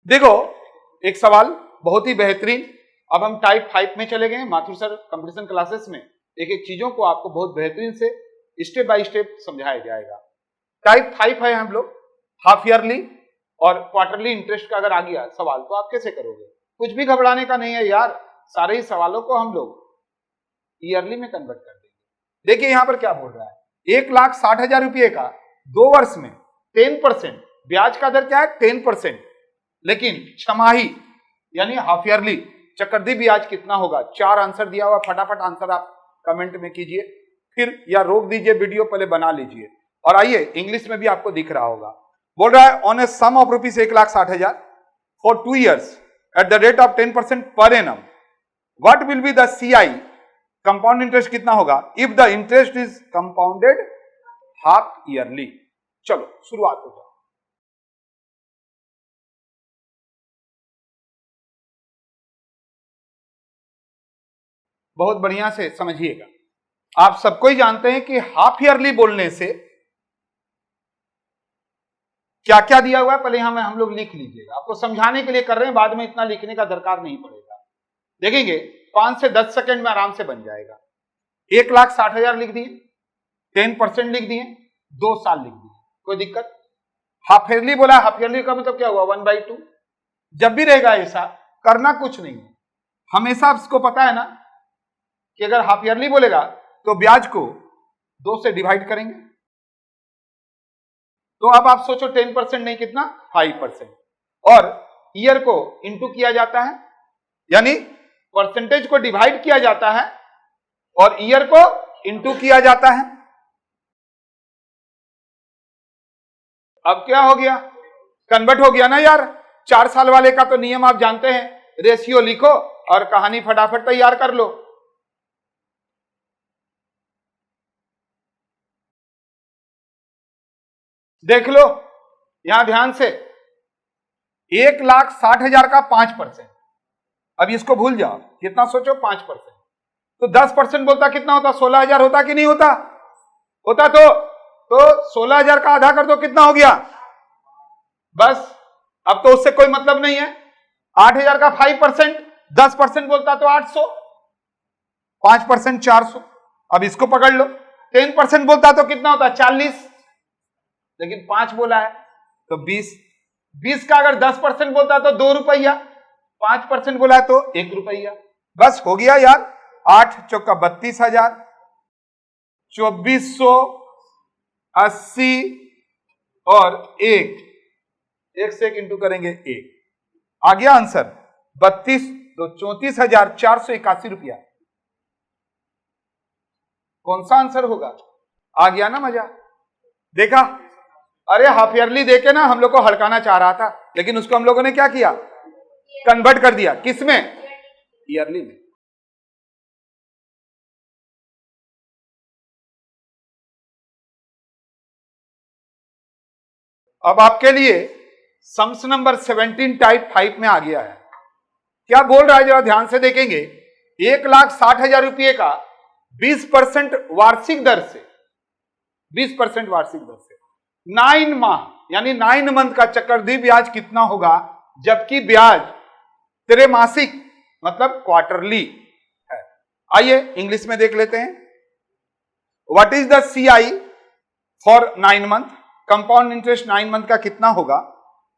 देखो एक सवाल बहुत ही बेहतरीन। अब हम टाइप 5 में चले गए। माथुर सर कंपटीशन क्लासेस में एक एक चीजों को आपको बहुत बेहतरीन से स्टेप बाय स्टेप समझाया जाएगा। टाइप 5 है हम लोग हाफ ईयरली और क्वार्टरली इंटरेस्ट का अगर आ गया सवाल तो आप कैसे करोगे? कुछ भी घबराने का नहीं है यार, सारे ही सवालों को हम लोग ईयरली में कन्वर्ट कर देंगे। देखिए यहां पर क्या बोल रहा है, 1,60,000 रुपये का 2 वर्ष में 10% ब्याज का दर क्या है 10%, लेकिन छमाही यानी हाफ ईयरली चक्रवृद्धि ब्याज कितना होगा? 4 आंसर दिया हुआ, फटाफट आंसर आप कमेंट में कीजिए, फिर या रोक दीजिए वीडियो, पहले बना लीजिए। और आइए इंग्लिश में भी आपको दिख रहा होगा। बोल रहा है on a sum of rupees 1,60,000 for 2 years at the rate of 10% per annum, what will be the CI compound interest कितना होगा if the interest is compounded half yearly. चलो शुरुआत हो जाए। बहुत बढ़िया से समझिएगा। आप सबको ही जानते हैं कि हाफ ईयरली बोलने से क्या क्या दिया हुआ है, पहले यहां में हम लोग लिख लीजिएगा। आपको समझाने के लिए कर रहे हैं, बाद में इतना लिखने का दरकार नहीं पड़ेगा। देखेंगे 5 से 10 सेकंड में आराम से बन जाएगा। 1,60,000 लिख दिए, 10% लिख दिए, 2 साल लिख दिए, कोई दिक्कत? हाफ ईयरली बोला, हाफ ईयरली का मतलब क्या हुआ 1/2। जब भी रहेगा ऐसा करना कुछ नहीं है, हमेशा आपको पता है ना कि अगर हाफ ईयरली बोलेगा तो ब्याज को 2 से डिवाइड करेंगे। तो अब आप सोचो 10% नहीं कितना 5%, और ईयर को इंटू किया जाता है, यानी परसेंटेज को डिवाइड किया जाता है और ईयर को इंटू किया जाता है। अब क्या हो गया? कन्वर्ट हो गया ना यार। 4 साल वाले का तो नियम आप जानते हैं, रेशियो लिखो और कहानी फटाफट तैयार कर लो। देख लो यहां ध्यान से, 1,60,000 का 5%। अब इसको भूल जाओ, कितना सोचो 5%, तो 10% बोलता कितना होता? 16,000 होता कि नहीं होता? होता। तो 16,000 का आधा कर दो, कितना हो गया? बस अब तो उससे कोई मतलब नहीं है। 8,000 का 5%, 10% बोलता तो 800, 5% 400। अब इसको पकड़ लो, 10% बोलता तो कितना होता? 40, लेकिन 5 बोला है तो 20। 20 का अगर 10% बोलता तो 2 रुपया, 5% बोला तो 1 रुपया। बस हो गया यार। 8 चौका 32,000, 2480 और 1 से 1 इंटू करेंगे 1, आ गया आंसर 32 तो 34,481 रुपया। कौन सा आंसर होगा? आ गया ना मजा? देखा? अरे हाफ ईयरली देके ना हम लोग को हड़काना चाह रहा था, लेकिन उसको हम लोगों ने क्या किया? कन्वर्ट कर दिया। किसमें? ईयरली में। अब आपके लिए सम्स नंबर 17 टाइप 5 में आ गया है। क्या बोल रहा है जरा ध्यान से देखेंगे। 1,60,000 रुपये का 20% वार्षिक दर से, 20% वार्षिक दर से 9 माह यानी 9 मंथ का चक्रवृद्धि ब्याज कितना होगा, जबकि ब्याज त्रैमासिक मतलब क्वार्टरली है। आइए इंग्लिश में देख लेते हैं। What is the CI for 9 month? Compound interest 9 month का कितना होगा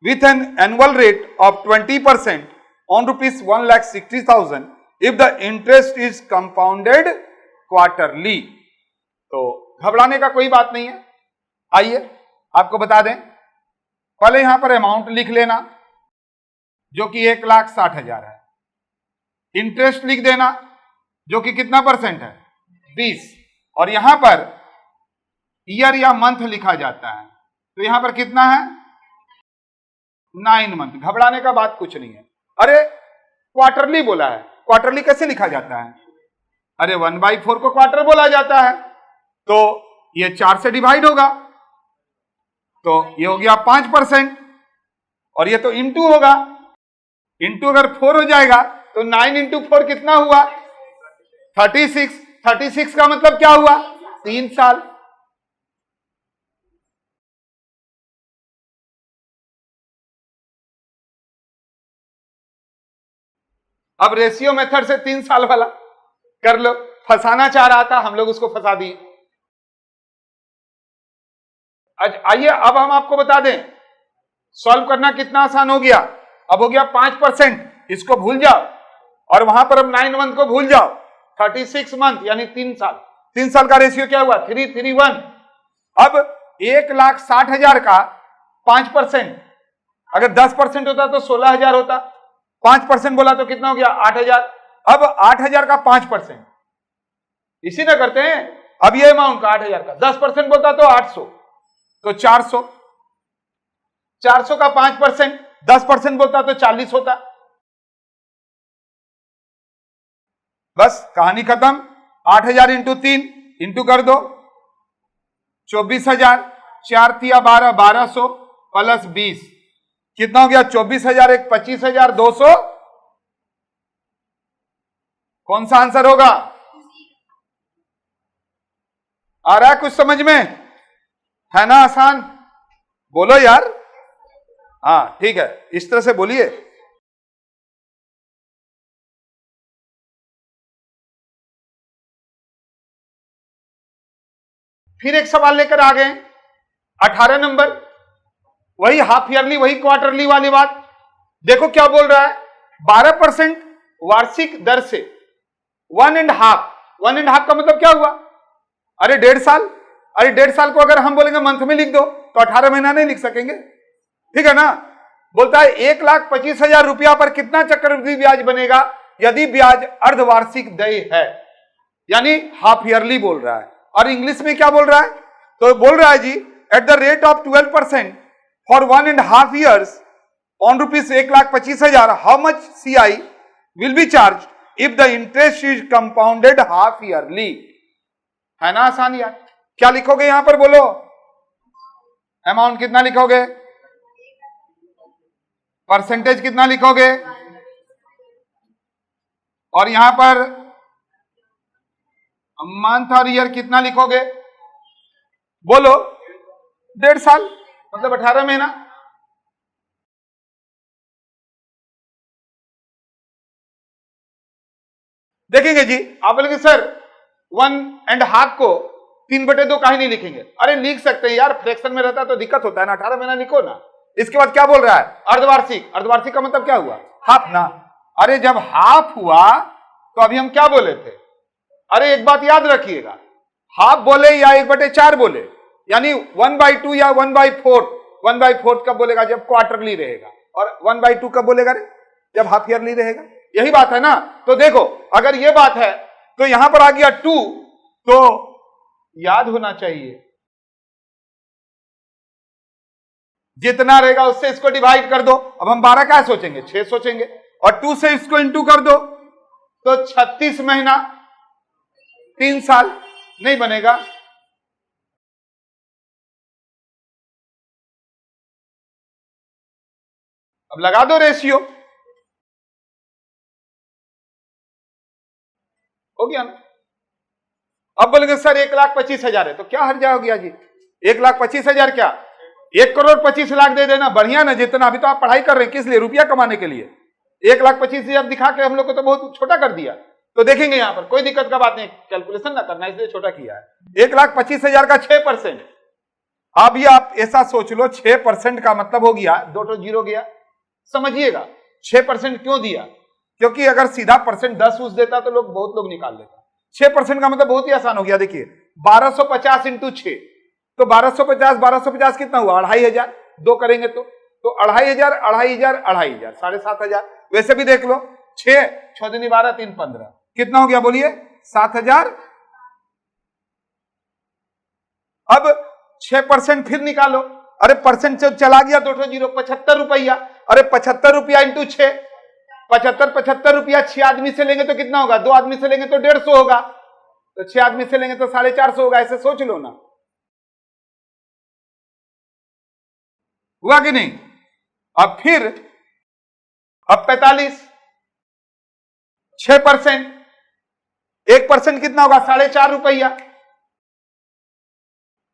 with an annual rate of 20% on rupees 1,60,000 if the interest is compounded quarterly. तो घबराने का कोई बात नहीं है। आइए आपको बता दें, पहले यहां पर अमाउंट लिख लेना जो कि 1,60,000 है, इंटरेस्ट लिख देना जो कि कितना परसेंट है 20, और यहां पर ईयर या मंथ लिखा जाता है, तो यहां पर कितना है 9 मंथ। घबराने का बात कुछ नहीं है। अरे क्वार्टरली बोला है, क्वार्टरली कैसे लिखा जाता है? अरे 1/4 को क्वार्टर बोला जाता है, तो ये 4 से डिवाइड होगा, तो ये हो गया 5%, और ये तो इंटू होगा, इंटू अगर 4 हो जाएगा तो 9 इंटू 4 कितना हुआ 36। 36 का मतलब क्या हुआ 3 साल। अब रेशियो मेथड से 3 साल वाला कर लो। फंसाना चाह रहा था, हम लोग उसको फंसा दिए। आइए अब हम आपको बता दें सॉल्व करना कितना आसान हो गया। अब हो गया 5%, इसको भूल जाओ और वहां पर अब 9 मंथ को भूल जाओ। 36 मंथ यानी 3 साल। 3 साल का रेशियो क्या हुआ? 331। अब 1,60,000 का 5%, अगर 10% होता तो 16,000 होता। 5% बोला तो कितना हो गया? 8,000। अब 8,000 का 5%, इसी ना करते हैं। अब ये अमाउंट का 8,000 का 10% बोलता तो 800, तो 400। 400 का 5%, 10% बोलता तो 40 होता। बस कहानी खत्म। 8,000 इंटू 3 इंटू कर दो 24,000, 4 तिया 12, 1,200 प्लस 20 कितना हो गया? 24,000 एक 25,200। कौन सा आंसर होगा? आ रहा है कुछ समझ में? है ना आसान? बोलो यार। हाँ ठीक है, इस तरह से बोलिए। फिर एक सवाल लेकर आ गए 18 नंबर, वही हाफ ईयरली वही क्वार्टरली वाली बात। देखो क्या बोल रहा है, 12% वार्षिक दर से 1.5 का मतलब क्या हुआ? अरे 1.5 साल। अरे 1.5 साल को अगर हम बोलेंगे मंथ में लिख दो तो 18 महीना नहीं लिख सकेंगे, ठीक है ना। बोलता है 1,25,000 रुपया पर कितना चक्रवृद्धि ब्याज बनेगा यदि ब्याज अर्धवार्षिक देय है, यानी हाफ ईयरली बोल रहा है। और इंग्लिश में क्या बोल रहा है? तो बोल रहा है जी at the rate of 12% for 1.5 years on rupees 1,25,000 how much CI will be charged if the interest is compounded half yearly। है ना आसान यार? क्या लिखोगे यहां पर बोलो? अमाउंट कितना लिखोगे? परसेंटेज कितना लिखोगे? और यहां पर मंथ और ईयर कितना लिखोगे? बोलो। 1.5 साल मतलब 18 महीना। देखेंगे जी, आप बोलेंगे सर 1.5 को 3/2 काहे नहीं लिखेंगे? अरे लिख सकते हैं यार, फ्रैक्शन में रहता तो दिक्कत होता है ना। 18 महीना लिखो ना। इसके बाद क्या बोल रहा है? अर्धवार्षिक। अर्धवार्षिक का मतलब क्या हुआ? हाफ ना। अरे जब हाफ हुआ तो अभी हम क्या बोले थे? अरे एक बात याद रखिएगा, हाफ बोले या 1/4 बोले, यानी 1/2 या 1/4। 1/4 कब बोलेगा? जब क्वार्टरली रहेगा। और 1/2 कब बोलेगा रे? जब हाफ ईयरली रहेगा। यही बात है ना। तो देखो अगर ये बात है तो यहां पर आ गया 2, तो याद होना चाहिए जितना रहेगा उससे इसको डिवाइड कर दो। अब हम 12 क्या सोचेंगे? 6 सोचेंगे। और 2 से इसको इंटू कर दो तो 36 महीना 3 साल नहीं बनेगा। अब लगा दो रेशियो, हो गया ना। अब बोलेंगे सर 1,25,000 है तो क्या हर्जा हो गया जी? 1,25,000 क्या 1,25,00,000 दे देना, बढ़िया ना। जितना अभी तो आप पढ़ाई कर रहे हैं किस लिए? रुपया कमाने के लिए। 1,25,000 दिखा के हम लोग को तो बहुत छोटा कर दिया। तो देखेंगे यहां पर कोई दिक्कत का बात नहीं, कैलकुलेशन ना करना इसलिए छोटा किया है। 1,25,000 का 6%। अभी आप ऐसा सोच लो 6% का मतलब हो गया 2 तो 0 गया। समझिएगा 6% क्यों दिया? क्योंकि अगर सीधा परसेंट 10 उस देता तो बहुत लोग निकाल लेता। 6% का मतलब बहुत ही आसान हो गया। देखिए 1250 इंटू 6, तो 1250 कितना हुआ? 2,500। 2 करेंगे तो 2,500, 2,500, 2,500, 7,500। वैसे भी देख लो 6 6 दूनी 12 3 15 कितना हो गया? बोलिए 7,000। अब 6% फिर निकालो। अरे परसेंट से चला गया 2 0, 75 रुपया। अरे 75 रुपया इंटू 6, 75 रुपया 6 आदमी से लेंगे तो कितना होगा? 2 आदमी से लेंगे तो 150 होगा, तो 6 आदमी से लेंगे तो 450 होगा। ऐसे सोच लो ना, हुआ कि नहीं? अब फिर अब 45, 6%, 1% कितना होगा? 4.5 रुपया।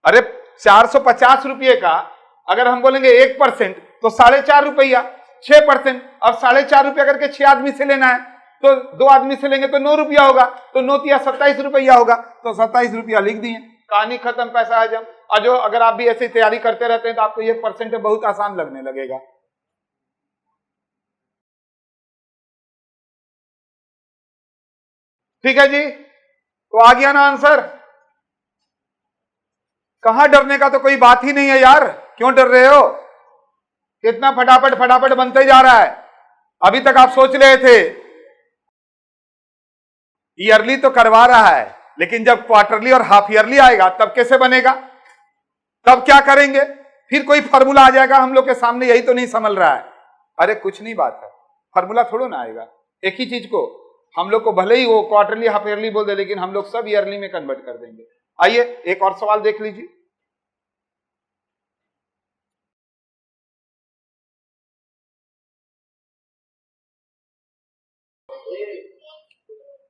अरे 450 रुपये का अगर हम बोलेंगे 1% तो 4.5 रुपया। 6% अब 4.5 रुपया करके 6 आदमी से लेना है तो 2 आदमी से लेंगे तो 9 रुपया होगा, तो 9 या 27 रुपया होगा, तो 27 रुपया लिख दिए, कहानी खत्म, पैसा हजम। और जो अगर आप भी ऐसी तैयारी करते रहते हैं तो आपको ये परसेंट बहुत आसान लगने लगेगा। ठीक है जी, तो आ गया ना आंसर। कहां डरने का तो कोई बात ही नहीं है यार, क्यों डर रहे हो? कितना फटाफट फटाफट बनते जा रहा है। अभी तक आप सोच रहे थे ईयरली तो करवा रहा है, लेकिन जब क्वार्टरली और हाफ ईयरली आएगा तब कैसे बनेगा, तब क्या करेंगे? फिर कोई फार्मूला आ जाएगा हम लोग के सामने, यही तो नहीं समझ रहा है। अरे कुछ नहीं बात है, फार्मूला थोड़ा ना आएगा। एक ही चीज को हम लोग को भले ही वो क्वार्टरली हाफ ईयरली बोल दे, लेकिन हम लोग सब ईयरली में कन्वर्ट कर देंगे। आइए एक और सवाल देख लीजिए।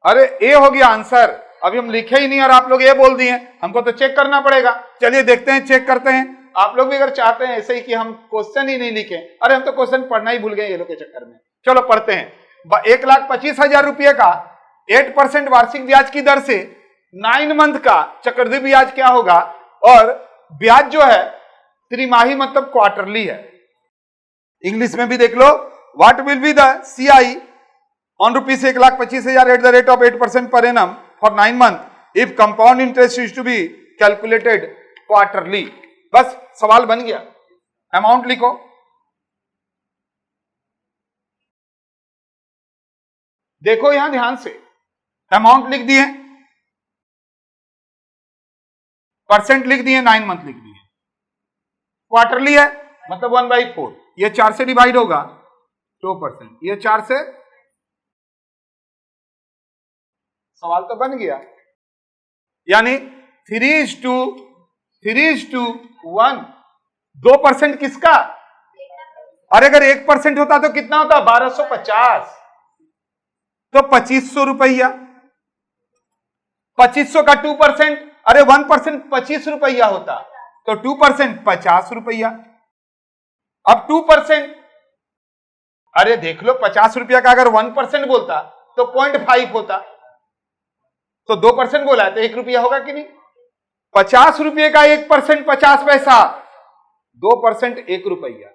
अरे ए हो गया आंसर, अभी हम लिखे ही नहीं और आप लोग ये बोल दिए, हमको तो चेक करना पड़ेगा। चलिए देखते हैं, चेक करते हैं। आप लोग भी अगर चाहते हैं ऐसे ही कि हम क्वेश्चन ही नहीं लिखे, अरे हम तो क्वेश्चन पढ़ना ही भूल गए ये लोग के चक्कर में। चलो पढ़ते हैं। 1,25,000 रुपये का 8% वार्षिक ब्याज की दर से 9 मंथ का चक्रवृद्धि ब्याज क्या होगा, और ब्याज जो है त्रिमाही मतलब क्वार्टरली है। इंग्लिश में भी देख लो, what will be the CI on rupees 1,25,000 at the rate of 8% per annum for 9 months if compound interest is to be calculated quarterly। बस सवाल बन गया, अमाउंट लिखो। देखो यहां ध्यान से, अमाउंट लिख दिए, परसेंट लिख दिए, 9 मंथ लिख दिए। क्वार्टरली है मतलब 1/4, ये 4 से डिवाइड होगा 2%, ये 4 से, सवाल तो बन गया। यानी 3:1, 2% किसका? अरे अगर 1% होता तो कितना होता? 1250, तो 2500 रुपया। 2500 का 2%, अरे 1% 25 रुपया होता, तो 2% 50 रुपया। अब 2%, अरे देख लो 50 रुपया का अगर 1% बोलता तो 0.5 होता, तो 2% बोला है तो 1 रुपया होगा कि नहीं? 50 रुपये का 1% 50 पैसा, 2% 1 रुपया।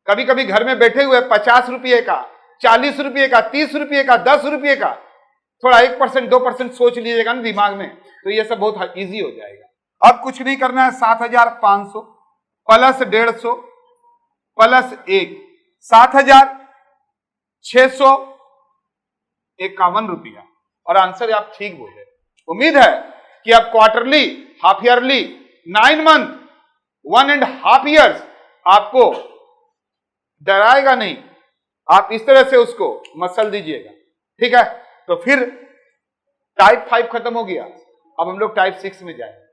कभी कभी घर में बैठे हुए 50 रुपये का, 40 रुपये का, 30 रुपये का, 10 रुपये का, थोड़ा 1% 2% सोच लीजिएगा ना दिमाग में, तो ये सब बहुत इजी हो जाएगा। अब कुछ नहीं करना है, 7,500 प्लस 150 प्लस 1, 7,651 रुपया। और आंसर आप ठीक बोले। उम्मीद है कि आप quarterly, half yearly, 9 month, 1.5 years आपको डराएगा नहीं, आप इस तरह से उसको मसल दीजिएगा। ठीक है, तो फिर टाइप 5 खत्म हो गया, अब हम लोग टाइप 6 में जाएंगे।